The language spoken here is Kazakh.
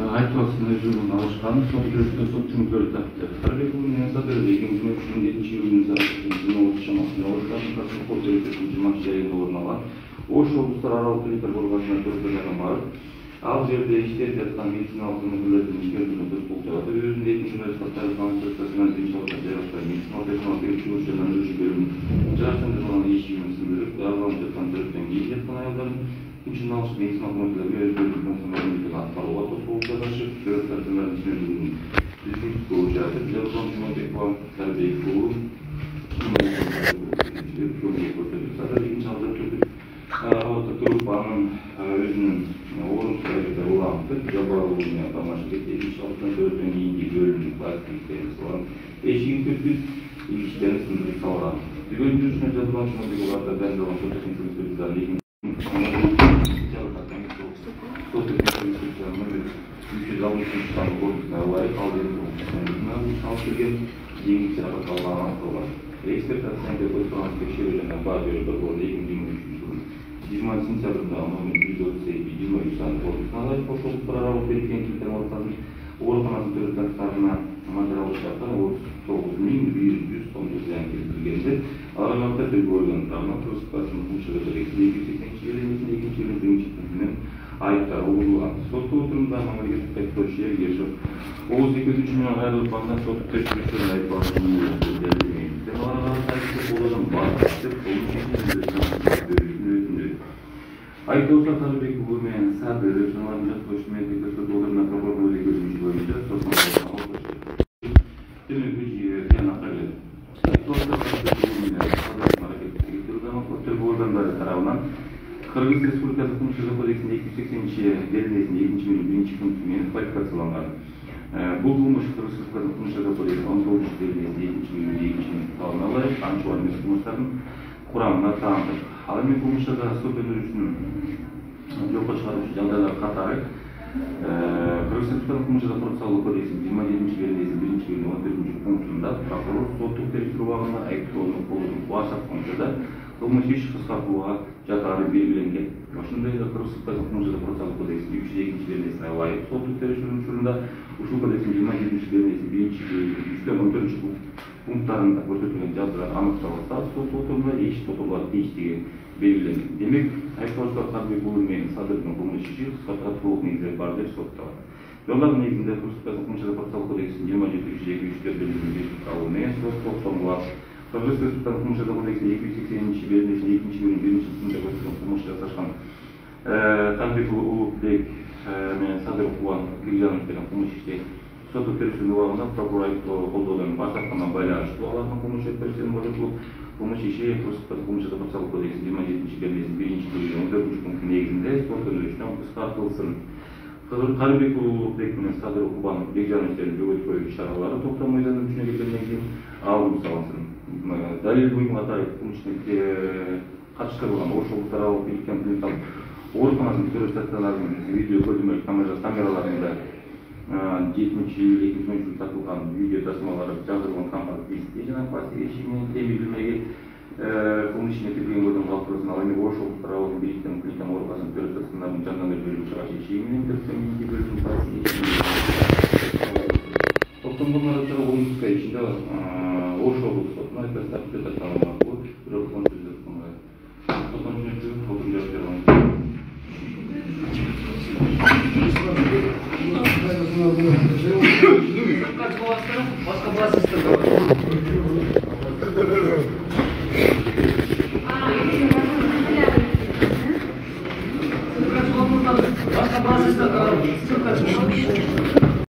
Айыпталушының жылын алышқан, сол жүрісті сот жұмыслары тапты. Қарабекұлының Садыры 2007 жылдың шамасында Орыстардың қарсы қол жүрісінің 20 жайында орын алған. Ош облыстар аралық электр қорғасына төрттерге барып, ал жерде иштеп жатқан медициналық көмекшілердің ескертуін дұрыс болжады. Өзінде екінші журналисттер конструкциясынан денсаулыққа жайғасқан медициналық техникалық екіншілерден өрші бөлімін жарастандырылған ешкімін сындырып, араланып жатқан жүрістен кейін жатқан аялдардың Учиналшы медициналық мәселелерге өз бөлімінің атқаруға тосқауылға қашып, жүріс тәртімлердің түсінілігінің жүзін көзжаты, Жазған Жұмабекова, Сәрбекұлы, группаның өзінің орын сұрайды ұлақты, жабарылығына тамашы кететін шалықтан төрттен кейінгі бөлімінің пластиктерін салған, ешігін көппіз, егіштерін сындырып салған. Бүгін жүрісіне Жазған Жұмабековаларда дәндалған сотықын сұрыстырыздан Эксперт оценка көзқарас тексеру және баға беруді болды 2023 жылдың 20 сентябрьда номер 127 қорытындысына лайық қосылып аралық берілген келтірген ортасын аурухананың түрлі тақтарына материалдық жақтан 39.100 тонна зиян келтіргенде аралықта тергеу органдарына Қырғызстанның Құмшығы Дәресінде 280 елемесінде екінші елдің бірінші пунктінен айыптар ұғылған. Сотты отырымда мемлекеттік айыптаушы Ергешев Оғыз 2-3 миллион айырылып қалған сотты тергеушілердің айыпталушының өздерді Айыпталушылар Қарабекұлы мен Садыр жаңаларын жаттаушы мемлекеттік отырымда прокурор бөлімі бойынша сотқа төменгі жүйеге нақтылады. Айыпталушылар Қарабекұлы мен Садыр мемлекеттік тергеу органдары тарабынан Қырғыз Республикасы Қылмыстық кодексінде 280 белгілесінде 2-1 пунктімен квалификацияланған. Бұл қылмыс Қырғыз Республикасы Қылмыстық кодексінің 19 белгілесінде 2-2 талына лайық аңшылар емес қылмыстардың құрамына тағылды. Ал мен қылмыстарға сот өндірісінің жоққа шығарушы жағдайлар қатары Қырғыз Республикасы Қылмыстық процессуалдық кодексінің 27 белгілесінің 1 14 пунктында прокурор соттық тергеу уақытында айыптаудың қолының қуасақ бойынша қылмыс еш қысқартуға жатары белгіленген. Осындай Қырғыз Республикасы Қылмыстық процессуалдық кодексінің 302 белгілесіне лайық соттық тергеу жұмыстарында ушул кодекстин 27 белгилеси 1-14 пункттарында көрсөтүлгөн жазалар аныкталса, сот отырумда еш сотулар тийиштиги белгиленген. Демек, айыпталушылар Карбекұлы мен Садырдын кылмыш иши кыскартууга толук негиздер бар деп сотталат. Жолдардын негизинде Кыргызстан Кылмыш процессуалдык кодексинин 27-2 бөлүгүнүн кабыл менен сот токтомулат. Кыргыз Республикасынын Кылмыш кодексинин 280 белгисинин 2-1 пунктунда көрсөтүлгөн кылмыш жасашкан Карбекұлы Улукбек мен Садыров Бекжановдун кылмыш иши соттук тергөө убагында прокурор колдоодон бас тартканга байланыштуу алардын кылмыш өткөрүшүнүн бөлүгү кылмыш иши Кыргызстан Кылмыш процессуалдык кодексинин 27 белгисинин 1-14 пункту негизинде сот өндүрүшүнөн кыскартылсын. Карбекұлы Улукбек менен Садыров Бекжановдун жоготкуу иш-чаралары токтомой күчүнө киргенден кийин алынып салынсын. Далил Буйматаев кылмыштын катыштырылган Ош облустар аралык бийликтин клиникалык ооруканасынын көрүү стационарынын видео көзөмөл камераларында 7-2 жылы тартылган видео тасмалары жазылган камера диске жана пластик ишигинин темирилмеги кылмыш ишине тергөөнгөрдүн калтырысын ал эми Ош облустар аралык бийликтин клиникалык ооруканасынын көрүү стационарынын жандандыруу бөлүмү чыгаш ишиги менен төрттөн бөлүмүн пластик ишиги токтомдон арасында Омска ишинде Ош облусту сотуна айыпталып тасталган бирок Başka